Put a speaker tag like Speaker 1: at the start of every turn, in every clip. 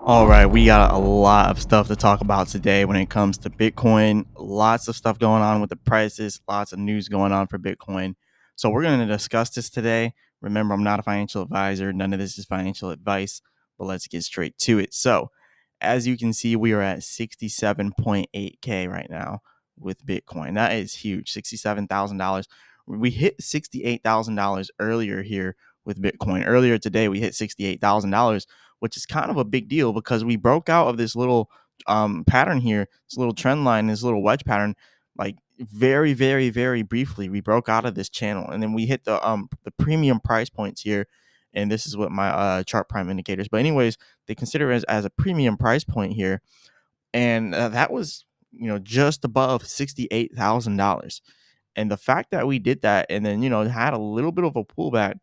Speaker 1: All right, we got a lot of stuff to talk about today when it comes to Bitcoin. Lots of stuff going on with the prices, lots of news going on for Bitcoin. So, we're going to discuss this today. Remember, I'm not a financial advisor, none of this is financial advice, but let's get straight to it. So, as you can see, we are at 67.8K right now with Bitcoin. That is huge, $67,000. We hit $68,000 earlier here with Bitcoin. Earlier today, we hit $68,000, which is kind of a big deal because we broke out of this little pattern here, this little trend line, this little wedge pattern, like very, very, very briefly. We broke out of this channel, and then we hit the premium price points here. And this is what my chart prime indicators. But anyways, they consider it as a premium price point here, and that was just above $68,000. And the fact that we did that and then, had a little bit of a pullback,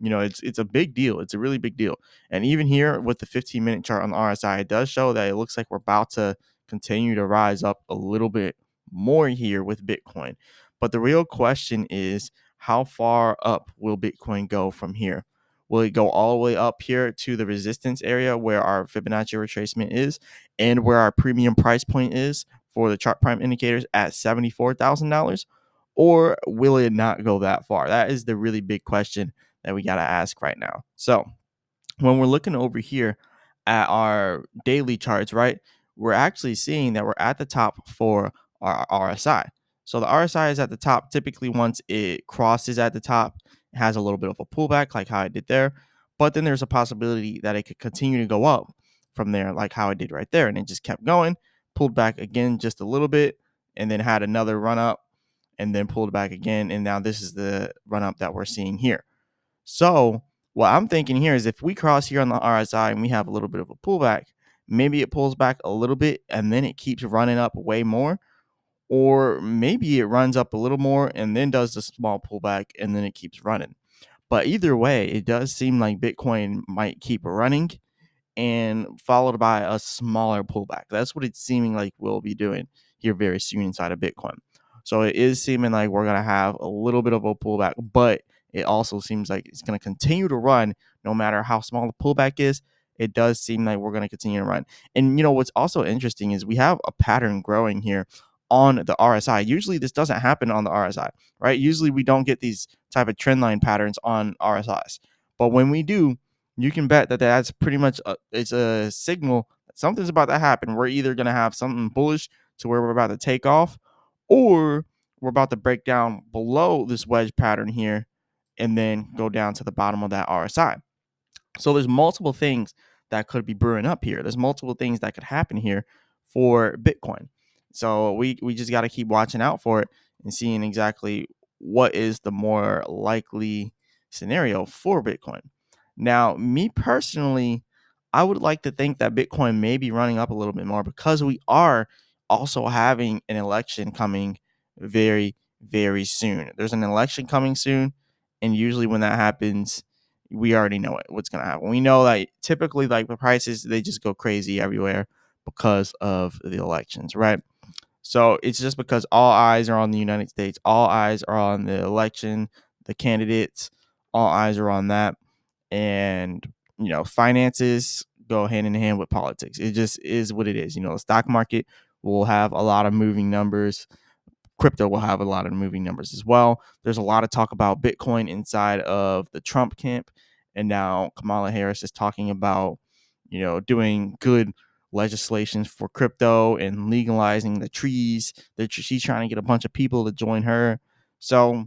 Speaker 1: it's a big deal. It's a really big deal. And even here with the 15-minute chart on the RSI, it does show that it looks like we're about to continue to rise up a little bit more here with Bitcoin. But the real question is, how far up will Bitcoin go from here? Will it go all the way up here to the resistance area where our Fibonacci retracement is and where our premium price point is for the chart prime indicators at $74,000? Or will it not go that far? That is the really big question that we got to ask right now. So, when we're looking over here at our daily charts, right, we're actually seeing that we're at the top for our RSI. So, the RSI is at the top. Typically, once it crosses at the top, it has a little bit of a pullback, like how I did there. But then there's a possibility that it could continue to go up from there, like how I did right there. And it just kept going, pulled back again just a little bit, and then had another run up and then pulled back again. And now this is the run up that we're seeing here. So what I'm thinking here is if we cross here on the RSI and we have a little bit of a pullback, maybe it pulls back a little bit and then it keeps running up way more. Or maybe it runs up a little more and then does the small pullback and then it keeps running. But either way, it does seem like Bitcoin might keep running and followed by a smaller pullback. That's what it's seeming like we'll be doing here very soon inside of Bitcoin. So it is seeming like we're going to have a little bit of a pullback, but it also seems like it's going to continue to run no matter how small the pullback is. It does seem like we're going to continue to run. And what's also interesting is we have a pattern growing here on the RSI. Usually this doesn't happen on the RSI, right? Usually we don't get these type of trend line patterns on RSIs. But when we do, you can bet that that's pretty much it's a signal that something's about to happen. We're either going to have something bullish to where we're about to take off, or we're about to break down below this wedge pattern here and then go down to the bottom of that RSI. So there's multiple things that could be brewing up here. There's multiple things that could happen here for Bitcoin. So we just got to keep watching out for it and seeing exactly what is the more likely scenario for Bitcoin. Now, me personally, I would like to think that Bitcoin may be running up a little bit more because we are also having an election coming very, very soon. There's an election coming soon. And usually when that happens, we already know what's going to happen. We know that typically like the prices, they just go crazy everywhere because of the elections, right? So it's just because all eyes are on the United States, all eyes are on the election, the candidates, all eyes are on that. And, finances go hand in hand with politics. It just is what it is. The stock market will have a lot of moving numbers. Crypto will have a lot of moving numbers as well. There's a lot of talk about Bitcoin inside of the Trump camp. And now Kamala Harris is talking about, doing good legislations for crypto and legalizing the trees. She's trying to get a bunch of people to join her. So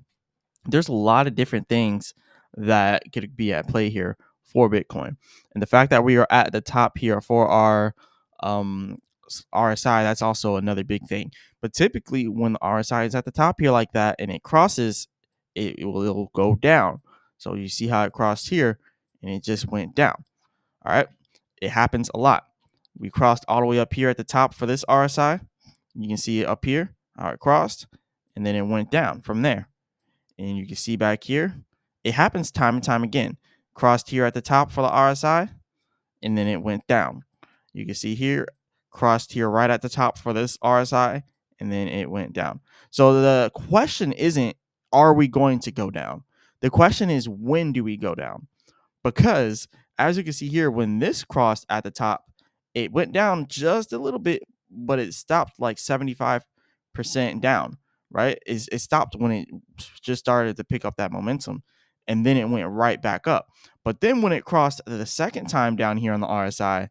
Speaker 1: there's a lot of different things that could be at play here for Bitcoin. And the fact that we are at the top here for our um, RSI, that's also another big thing. But typically, when the RSI is at the top here like that and it crosses, it'll go down. So you see how it crossed here and it just went down. All right. It happens a lot. We crossed all the way up here at the top for this RSI. You can see it up here, how it crossed, and then it went down from there. And you can see back here, it happens time and time again. Crossed here at the top for the RSI, and then it went down. You can see here, crossed here right at the top for this RSI, and then it went down. So the question isn't, are we going to go down? The question is, when do we go down? Because as you can see here, when this crossed at the top, it went down just a little bit, but it stopped like 75% down, right? It stopped when it just started to pick up that momentum, and then it went right back up. But then when it crossed the second time down here on the RSI,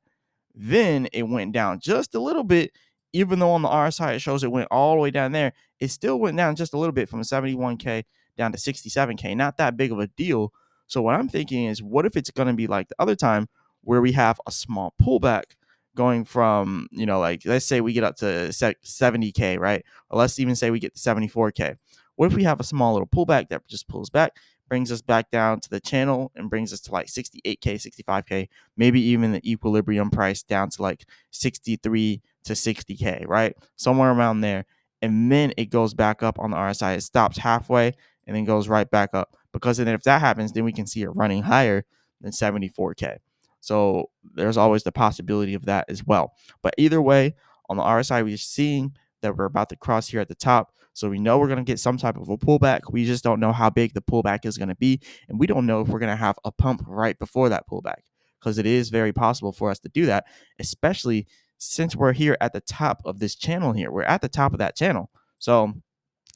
Speaker 1: then it went down just a little bit. Even though on the RSI it shows it went all the way down there, it still went down just a little bit from 71K down to 67K. Not that big of a deal. So what I'm thinking is, what if it's going to be like the other time where we have a small pullback going from, like let's say we get up to 70K, right? Or let's even say we get to 74K. What if we have a small little pullback that just pulls back, brings us back down to the channel and brings us to like 68K, 65K, maybe even the equilibrium price down to like 63 to 60K, right? Somewhere around there. And then it goes back up on the RSI. It stops halfway and then goes right back up. Because then if that happens, then we can see it running higher than 74K. So there's always the possibility of that as well. But either way, on the RSI, we're seeing that we're about to cross here at the top. So we know we're going to get some type of a pullback. We just don't know how big the pullback is going to be. And we don't know if we're going to have a pump right before that pullback, because it is very possible for us to do that, especially since we're here at the top of this channel here. We're at the top of that channel. So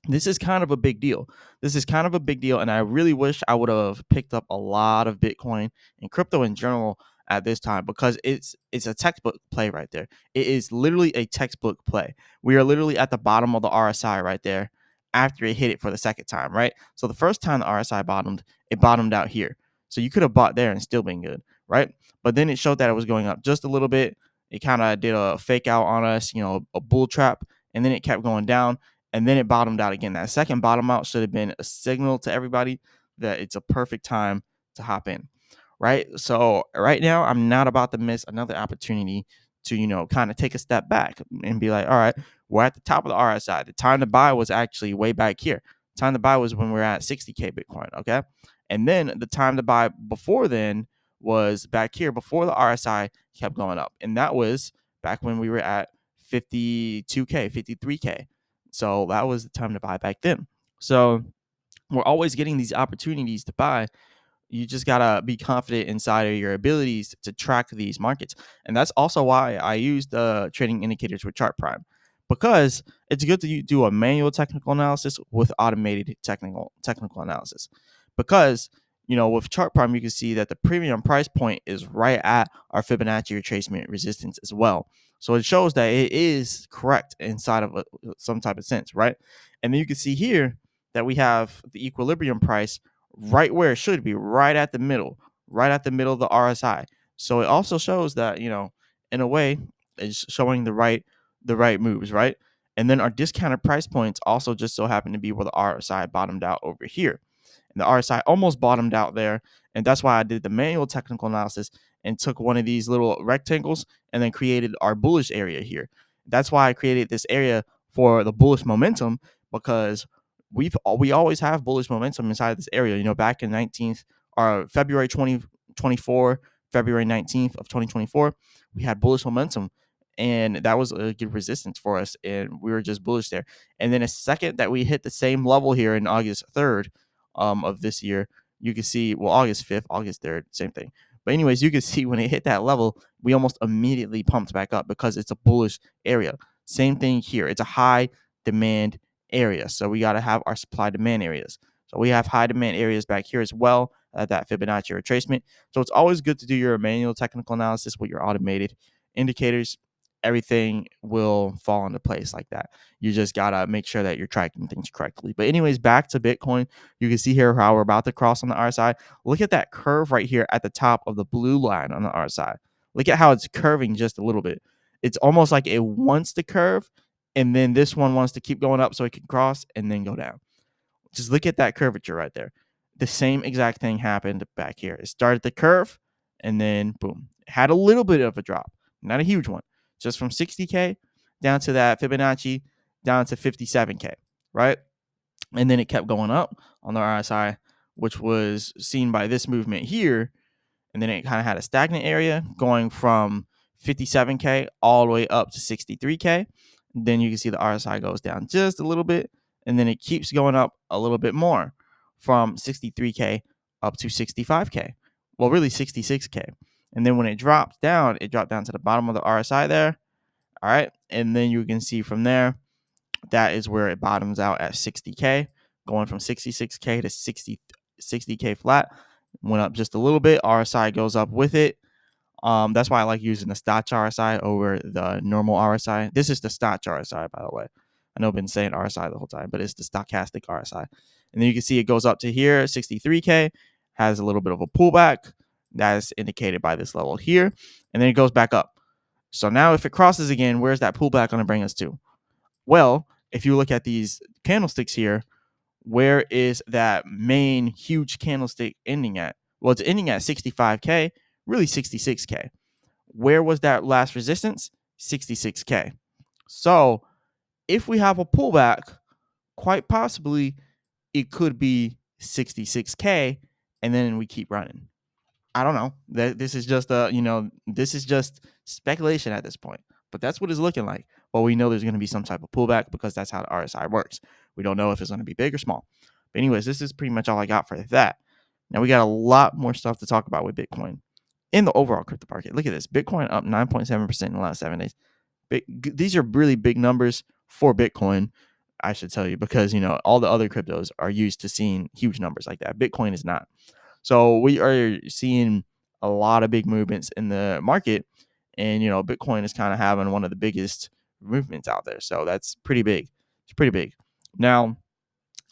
Speaker 1: this is kind of a big deal. This is kind of a big deal. And I really wish I would have picked up a lot of Bitcoin and crypto in general at this time, because it's a textbook play right there. It is literally a textbook play. We are literally at the bottom of the RSI right there after it hit it for the second time, right? So the first time the RSI bottomed, it bottomed out here. So you could have bought there and still been good, right? But then it showed that it was going up just a little bit. It kind of did a fake out on us, a bull trap, and then it kept going down. And then it bottomed out again. That second bottom out should have been a signal to everybody that it's a perfect time to hop in, right? So right now, I'm not about to miss another opportunity to, kind of take a step back and be like, all right, we're at the top of the RSI. The time to buy was actually way back here. Time to buy was when we were at 60K Bitcoin, okay? And then the time to buy before then was back here before the RSI kept going up. And that was back when we were at 52K, 53K. So that was the time to buy back then. So we're always getting these opportunities to buy. You just got to be confident inside of your abilities to track these markets. And that's also why I use the trading indicators with Chart Prime, because it's good to do a manual technical analysis with automated technical analysis. Because with Chart Prime, you can see that the premium price point is right at our Fibonacci retracement resistance as well. So it shows that it is correct inside of some type of sense, right? And then you can see here that we have the equilibrium price right where it should be, right at the middle of the RSI. So it also shows that, in a way, it's showing the right moves, right? And then our discounted price points also just so happen to be where the RSI bottomed out over here. And the RSI almost bottomed out there. And that's why I did the manual technical analysis and took one of these little rectangles and then created our bullish area here. That's why I created this area for the bullish momentum, because we always have bullish momentum inside this area. Back in February 2024, February 19th of 2024, we had bullish momentum, and that was a good resistance for us, and we were just bullish there. And then a second that we hit the same level here in August 3rd of this year, you can see, well, August 5th, August 3rd, same thing. But anyways, you can see when it hit that level, we almost immediately pumped back up because it's a bullish area. Same thing here. It's a high demand area. So we got to have our supply demand areas. So we have high demand areas back here as well at that Fibonacci retracement. So it's always good to do your manual technical analysis with your automated indicators. Everything will fall into place like that. You just got to make sure that you're tracking things correctly. But anyways, back to Bitcoin. You can see here how we're about to cross on the RSI. Look at that curve right here at the top of the blue line on the RSI. Look at how it's curving just a little bit. It's almost like it wants to curve, and then this one wants to keep going up so it can cross and then go down. Just look at that curvature right there. The same exact thing happened back here. It started the curve, and then boom. It had a little bit of a drop, not a huge one. Just from 60K down to that Fibonacci down to 57K, right? And then it kept going up on the RSI, which was seen by this movement here. And then it kind of had a stagnant area going from 57K all the way up to 63K. Then you can see the RSI goes down just a little bit, and then it keeps going up a little bit more from 63K up to 65K. Well, really 66K. And then when it dropped down to the bottom of the RSI there. All right. And then you can see from there, that is where it bottoms out at 60K, going from 66K to 60K flat. Went up just a little bit. RSI goes up with it. That's why I like using the Stotch RSI over the normal RSI. This is the Stotch RSI, by the way. I know I've been saying RSI the whole time, but it's the stochastic RSI. And then you can see it goes up to here, 63K, has a little bit of a pullback. That is indicated by this level here. And then it goes back up. So now if it crosses again, where's that pullback going to bring us to? Well, if you look at these candlesticks here, where is that main huge candlestick ending at? Well, it's ending at 65K, really 66K. Where was that last resistance? 66K. So if we have a pullback, quite possibly it could be 66K, and then we keep running. I don't know. This is just this is just speculation at this point. But that's what it's looking like. But we know there's going to be some type of pullback because that's how the RSI works. We don't know if it's going to be big or small. But anyways, this is pretty much all I got for that. Now we got a lot more stuff to talk about with Bitcoin in the overall crypto market. Look at this. Bitcoin up 9.7% in the last 7 days. These are really big numbers for Bitcoin, I should tell you, because all the other cryptos are used to seeing huge numbers like that. Bitcoin is not. So we are seeing a lot of big movements in the market, and Bitcoin is kind of having one of the biggest movements out there. So that's pretty big. It's pretty big. Now,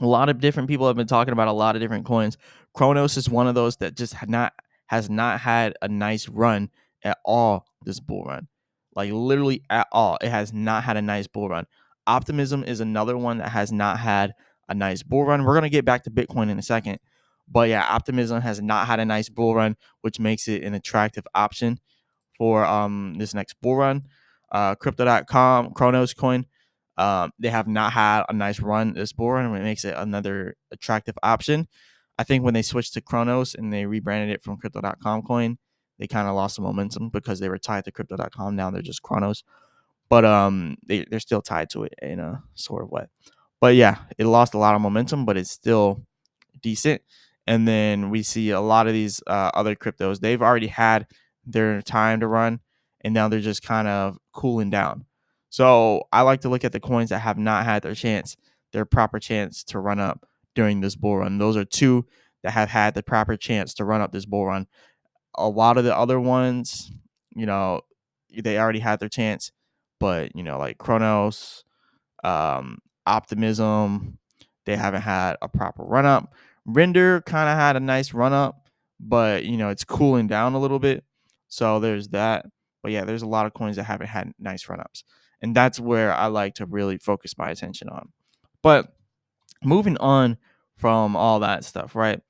Speaker 1: a lot of different people have been talking about a lot of different coins. Kronos is one of those that just has not had a nice run at all this bull run. Like literally at all. It has not had a nice bull run. Optimism is another one that has not had a nice bull run. We're going to get back to Bitcoin in a second. But yeah, Optimism has not had a nice bull run, which makes it an attractive option for this next bull run. Crypto.com, Kronos coin, they have not had a nice run this bull run, and it makes it another attractive option. I think when they switched to Kronos and they rebranded it from Crypto.com coin, they kind of lost the momentum because they were tied to Crypto.com. Now they're just Kronos, but they're still tied to it in a sort of way. But yeah, it lost a lot of momentum, but it's still decent. And then we see a lot of these other cryptos, they've already had their time to run, and now they're just kind of cooling down. So I like to look at the coins that have not had their proper chance to run up during this bull run. Those are two that have had the proper chance to run up this bull run. A lot of the other ones, they already had their chance, but like Kronos, Optimism, they haven't had a proper run up. Render kind of had a nice run up, but it's cooling down a little bit. So there's that. But yeah, there's a lot of coins that haven't had nice run ups. And that's where I like to really focus my attention on. But moving on from all that stuff, right?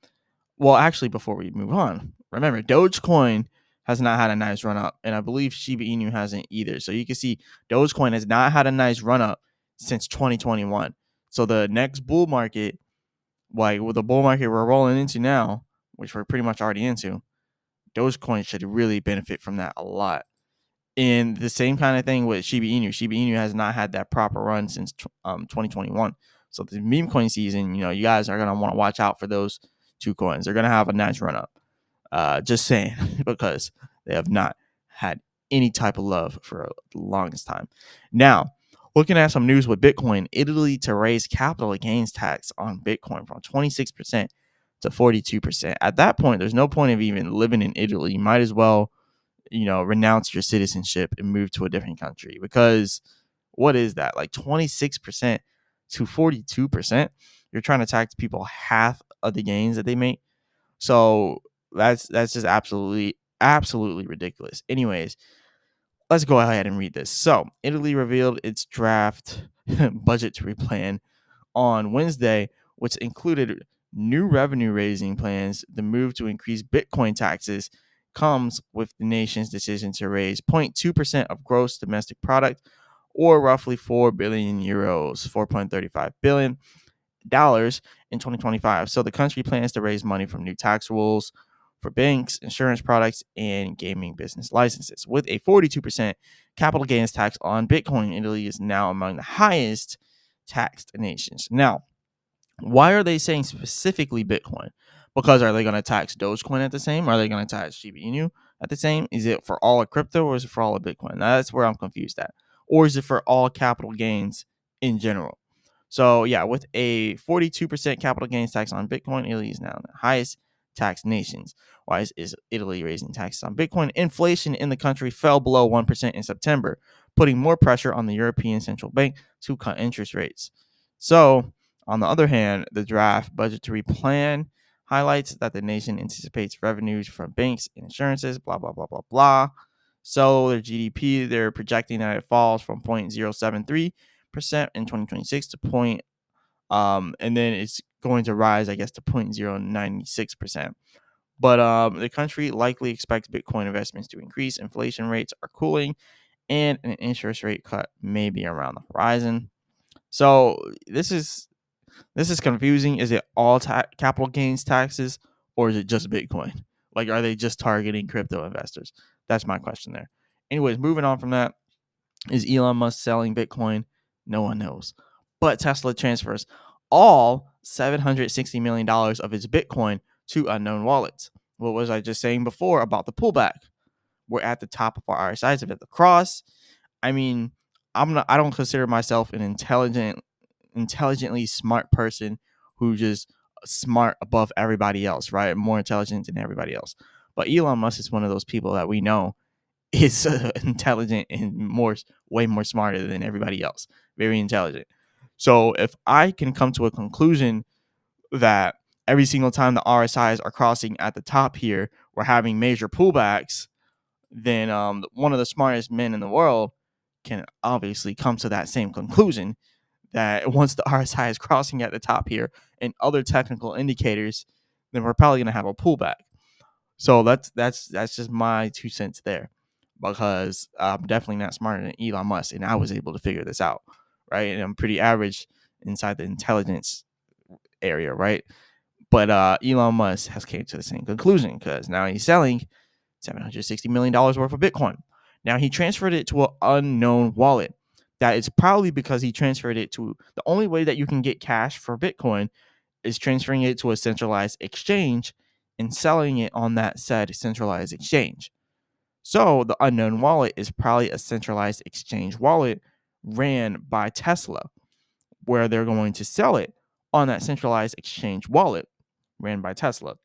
Speaker 1: Well, actually, before we move on, remember Dogecoin has not had a nice run up, and I believe Shiba Inu hasn't either. So you can see Dogecoin has not had a nice run up since 2021. So the next bull market, like with the bull market we're rolling into now, which we're pretty much already into, Dogecoin should really benefit from that a lot. And the same kind of thing with Shiba Inu. Shiba Inu has not had that proper run since 2021. So the meme coin season, you guys are gonna want to watch out for those two coins. They're gonna have a nice run up. Just saying, because they have not had any type of love for the longest time. Now, looking at some news with Bitcoin, Italy to raise capital gains tax on Bitcoin from 26% to 42%. At that point, there's no point of even living in Italy. You might as well, renounce your citizenship and move to a different country, because what is that? Like 26% to 42%? You're trying to tax people half of the gains that they make. So that's just absolutely ridiculous. Anyways, let's go ahead and read this. So Italy revealed its draft budgetary plan on Wednesday, which included new revenue raising plans. The move to increase Bitcoin taxes comes with the nation's decision to raise 0.2% of gross domestic product, or roughly 4 billion euros, 4.35 billion dollars in 2025. So the country plans to raise money from new tax rules for banks, insurance products, and gaming business licenses. With a 42% capital gains tax on Bitcoin, Italy is now among the highest taxed nations. Now, why are they saying specifically Bitcoin? Because are they going to tax Dogecoin at the same? Are they going to tax Shiba Inu at the same? Is it for all of crypto or is it for all of Bitcoin? That's where I'm confused at. Or is it for all capital gains in general? So yeah, with a 42% capital gains tax on Bitcoin, Italy is now the highest tax nations. Why is Italy raising taxes on Bitcoin? Inflation in the country fell below 1% in September, putting more pressure on the European Central Bank to cut interest rates. So, on the other hand, the draft budgetary plan highlights that the nation anticipates revenues from banks and insurances, blah, blah, blah, blah, blah. So, their GDP, they're projecting that it falls from 0.073% in 2026 to and then it's going to rise, I guess, to 0.096%. But the country likely expects Bitcoin investments to increase. Inflation rates are cooling, and an interest rate cut may be around the horizon. So this is confusing. Is it all capital gains taxes, or is it just Bitcoin? Like, are they just targeting crypto investors? That's my question there. Anyways, moving on from that, is Elon Musk selling Bitcoin? No one knows. But Tesla transfers all $760 million of its Bitcoin to unknown wallets. What was I just saying before about the pullback? We're at the top of our RSIs, at the cross. I mean, I don't consider myself an intelligently smart person who just smart above everybody else, right? More intelligent than everybody else. But Elon Musk is one of those people that we know is intelligent and way more smarter than everybody else. Very intelligent. So if I can come to a conclusion that every single time the RSIs are crossing at the top here, we're having major pullbacks, then one of the smartest men in the world can obviously come to that same conclusion, that once the RSI is crossing at the top here and other technical indicators, then we're probably going to have a pullback. So that's just my 2 cents there, because I'm definitely not smarter than Elon Musk, and I was able to figure this out, right? And I'm pretty average inside the intelligence area, right? But Elon Musk has came to the same conclusion, because now he's selling $760 million worth of Bitcoin. Now he transferred it to an unknown wallet. That is probably because he transferred it to the only way that you can get cash for Bitcoin is transferring it to a centralized exchange and selling it on that said centralized exchange. So the unknown wallet is probably a centralized exchange wallet ran by Tesla, where they're going to sell it on that centralized exchange wallet ran by Tesla.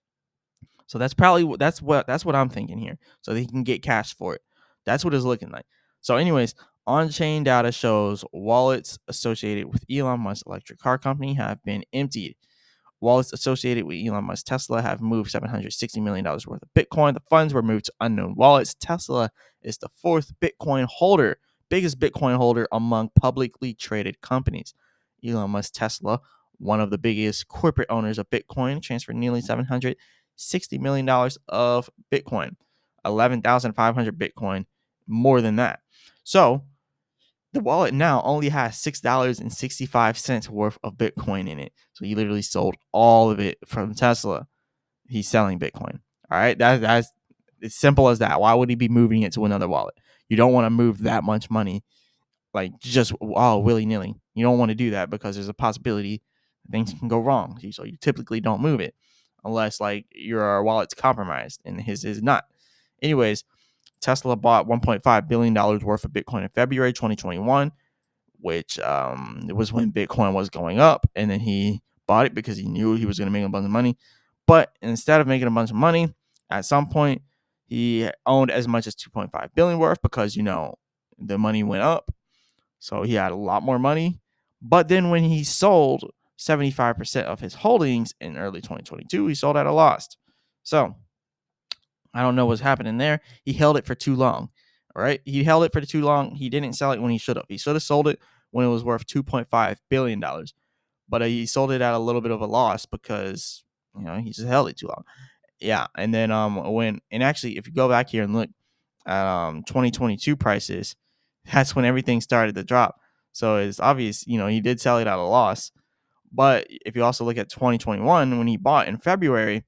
Speaker 1: So that's what I'm thinking here. So they can get cash for it. That's what it's looking like. So, anyways, on-chain data shows wallets associated with Elon Musk's electric car company have been emptied. Wallets associated with Elon Musk Tesla have moved $760 million worth of Bitcoin. The funds were moved to unknown wallets. Tesla is the fourth biggest Bitcoin holder among publicly traded companies. Elon Musk Tesla, one of the biggest corporate owners of Bitcoin, transferred nearly $760 million of Bitcoin, 11,500 Bitcoin, more than that. So the wallet now only has $6.65 worth of Bitcoin in it. So he literally sold all of it from Tesla. He's selling Bitcoin. All right. That's as simple as that. Why would he be moving it to another wallet? You don't want to move that much money, like, just willy-nilly. You don't want to do that because there's a possibility things can go wrong. So you typically don't move it unless, like, your wallet's compromised, and his is not. Anyways, Tesla bought $1.5 billion worth of Bitcoin in February 2021, which it was when Bitcoin was going up. And then he bought it because he knew he was going to make a bunch of money. But instead of making a bunch of money, at some point, he owned as much as 2.5 billion worth because, the money went up. So he had a lot more money. But then when he sold 75% of his holdings in early 2022, he sold at a loss. So I don't know what's happening there. He held it for too long. All right. He held it for too long. He didn't sell it when he should have. He should have sold it when it was worth $2.5 billion. But he sold it at a little bit of a loss because, he just held it too long. Yeah. And then actually, if you go back here and look at 2022 prices, that's when everything started to drop. So it's obvious, he did sell it at a loss. But if you also look at 2021, when he bought in February,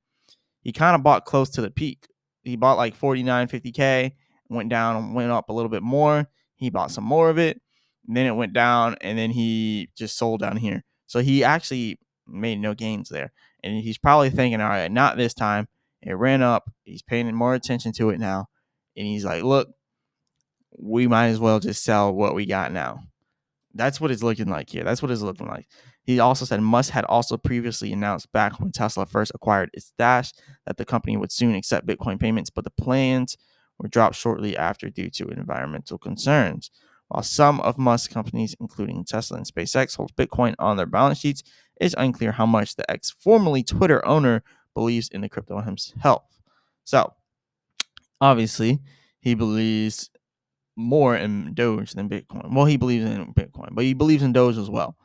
Speaker 1: he kind of bought close to the peak. He bought like 49.50K, went down, went up a little bit more. He bought some more of it. And then it went down, and then he just sold down here. So he actually made no gains there. And he's probably thinking, all right, not this time. It ran up. He's paying more attention to it now. And he's like, look, we might as well just sell what we got now. That's what it's looking like here. That's what it's looking like. He also said Musk had also previously announced back when Tesla first acquired its Dash that the company would soon accept Bitcoin payments, but the plans were dropped shortly after due to environmental concerns. While some of Musk's companies, including Tesla and SpaceX, hold Bitcoin on their balance sheets, it's unclear how much the formerly Twitter owner believes in the crypto himself. So, obviously, he believes more in Doge than Bitcoin. Well, he believes in Bitcoin, but he believes in Doge as well.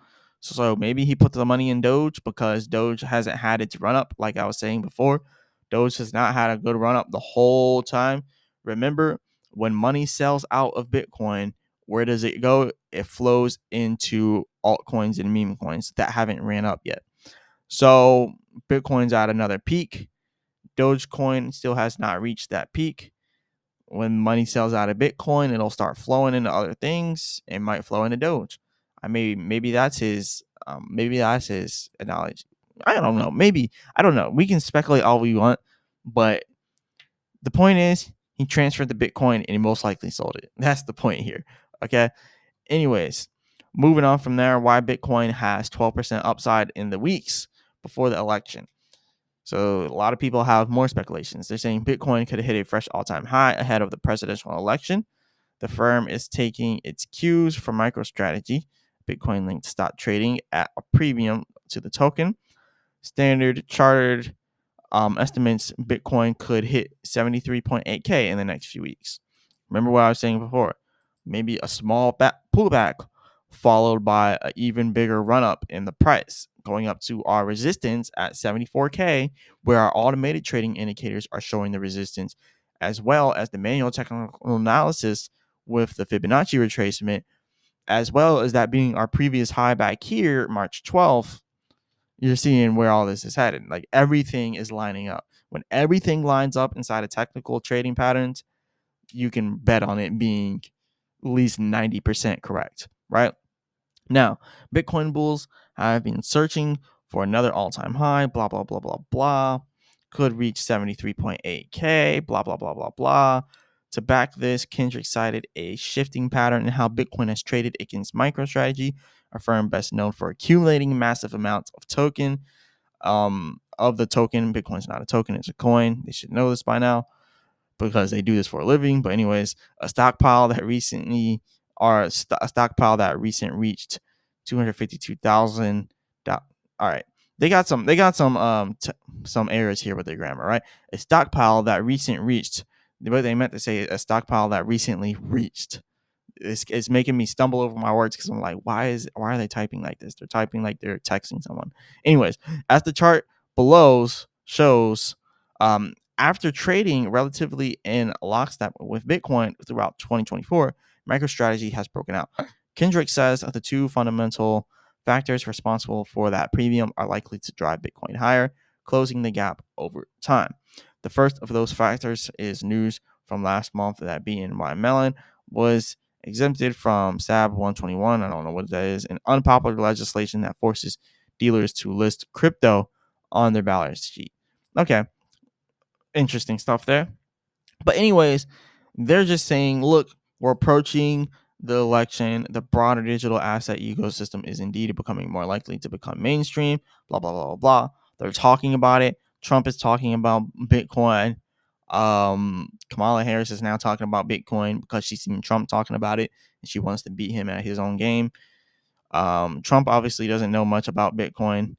Speaker 1: So maybe he put the money in Doge because Doge hasn't had its run up, like I was saying before. Doge has not had a good run up the whole time. Remember, when money sells out of Bitcoin, where does it go? It flows into altcoins and meme coins that haven't ran up yet. So Bitcoin's at another peak. Dogecoin still has not reached that peak. When money sells out of Bitcoin, it'll start flowing into other things. It might flow into Doge. Maybe that's his analogy. I don't know. Maybe I don't know. We can speculate all we want, but the point is he transferred the Bitcoin and he most likely sold it. That's the point here. Okay. Anyways, moving on from there, why Bitcoin has 12% upside in the weeks before the election. So a lot of people have more speculations. They're saying Bitcoin could hit a fresh all-time high ahead of the presidential election. The firm is taking its cues from MicroStrategy. Bitcoin linked stock trading at a premium to the token. Standard Chartered estimates Bitcoin could hit 73.8K in the next few weeks. Remember what I was saying before? Maybe a small pullback followed by an even bigger run up in the price, going up to our resistance at 74K, where our automated trading indicators are showing the resistance, as well as the manual technical analysis with the Fibonacci retracement, as well as that being our previous high back here, March 12th. You're seeing where all this is headed. Like everything is lining up. When everything lines up inside of technical trading patterns, you can bet on it being at least 90% correct, right? Now, Bitcoin bulls have been searching for another all-time high, blah, blah, blah, blah, blah. Could reach 73.8K, blah, blah, blah, blah, blah. To back this, Kendrick cited a shifting pattern in how Bitcoin has traded against MicroStrategy, a firm best known for accumulating massive amounts of token. Of the token, Bitcoin's not a token, it's a coin. They should know this by now because they do this for a living. But anyways, a stockpile that recently reached 252,000. All right. They got some errors here with their grammar, right? A stockpile that reached, but they meant to say a stockpile that recently reached. It's making me stumble over my words because I'm like, why are they typing like this? They're typing like they're texting someone. Anyways, as the chart below shows, after trading relatively in lockstep with Bitcoin throughout 2024, MicroStrategy has broken out. Kendrick says the two fundamental factors responsible for that premium are likely to drive Bitcoin higher, closing the gap over time. The first of those factors is news from last month that BNY Mellon was exempted from SAB 121. I don't know what that is. An unpopular legislation that forces dealers to list crypto on their balance sheet. Okay, interesting stuff there. But anyways, they're just saying, look, we're approaching the election. The broader digital asset ecosystem is indeed becoming more likely to become mainstream. Blah blah blah blah blah. They're talking about it. Trump is talking about Bitcoin. Kamala Harris is now talking about Bitcoin because she's seen Trump talking about it and she wants to beat him at his own game. Trump obviously doesn't know much about Bitcoin,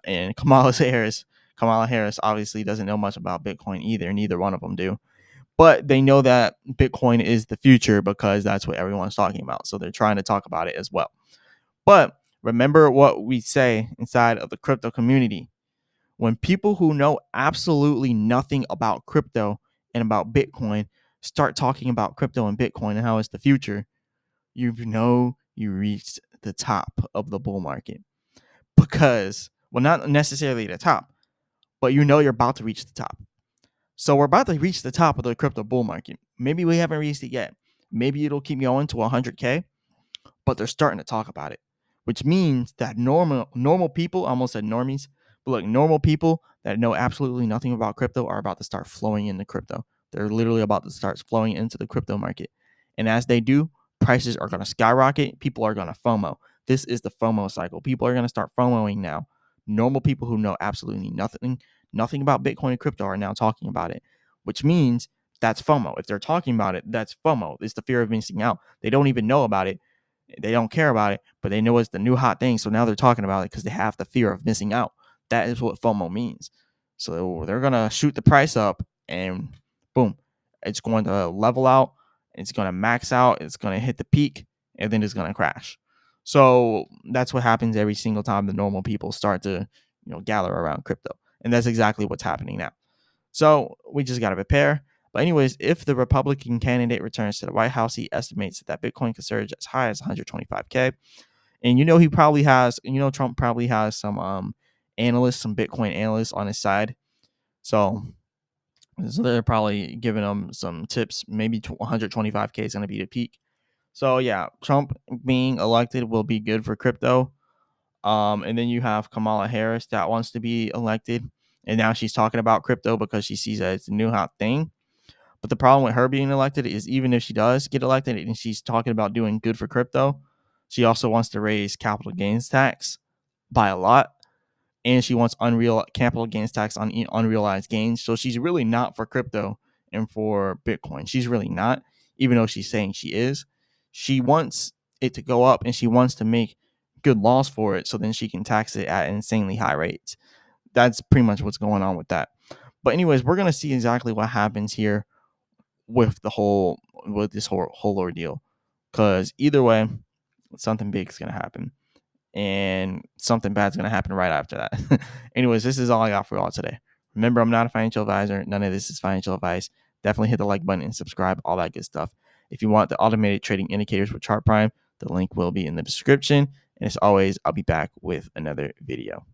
Speaker 1: and Kamala Harris obviously doesn't know much about Bitcoin either. Neither one of them do. But they know that Bitcoin is the future because that's what everyone's talking about. So they're trying to talk about it as well. But remember what we say inside of the crypto community. When people who know absolutely nothing about crypto and about Bitcoin start talking about crypto and Bitcoin and how it's the future, you know you reached the top of the bull market. Because, well, not necessarily the top, but you know you're about to reach the top. So we're about to reach the top of the crypto bull market. Maybe we haven't reached it yet. Maybe it'll keep going to 100K, but they're starting to talk about it, which means that normal people, I almost said normies, but look, normal people that know absolutely nothing about crypto are about to start flowing into crypto They're literally about to start flowing into the crypto market. And as they do, prices are going to skyrocket. People are going to FOMO. This is the FOMO cycle. People are going to start FOMOing now. Normal people who know absolutely nothing about Bitcoin and crypto are now talking about it, which means that's FOMO. If they're talking about it, that's FOMO. It's the fear of missing out. They don't even know about it. They don't care about it, but they know it's the new hot thing. So now they're talking about it because they have the fear of missing out. That is what FOMO means. So they're going to shoot the price up and boom, it's going to level out. It's going to max out. It's going to hit the peak and then it's going to crash. So that's what happens every single time the normal people start to, gather around crypto. And that's exactly what's happening now. So we just got to prepare. But anyways, if the Republican candidate returns to the White House, he estimates that Bitcoin could surge as high as 125K. And he probably has, Trump probably has some analysts, some Bitcoin analysts on his side. So they're probably giving him some tips. Maybe 125K is going to be the peak. So yeah, Trump being elected will be good for crypto. And then you have Kamala Harris that wants to be elected. And now she's talking about crypto because she sees that it's a new hot thing. But the problem with her being elected is even if she does get elected and she's talking about doing good for crypto, she also wants to raise capital gains tax by a lot. And she wants unreal capital gains tax on unrealized gains. So she's really not for crypto and for Bitcoin. She's really not, even though she's saying she is. She wants it to go up and she wants to make good laws for it so then she can tax it at insanely high rates. That's pretty much what's going on with that. But anyways, we're going to see exactly what happens here with this whole ordeal, because either way, something big is going to happen and something bad is going to happen right after that. Anyways, this is all I got for y'all today. Remember, I'm not a financial advisor. None of this is financial advice. Definitely hit the like button and subscribe, all that good stuff. If you want the automated trading indicators with Chart Prime, the link will be in the description. And as always, I'll be back with another video.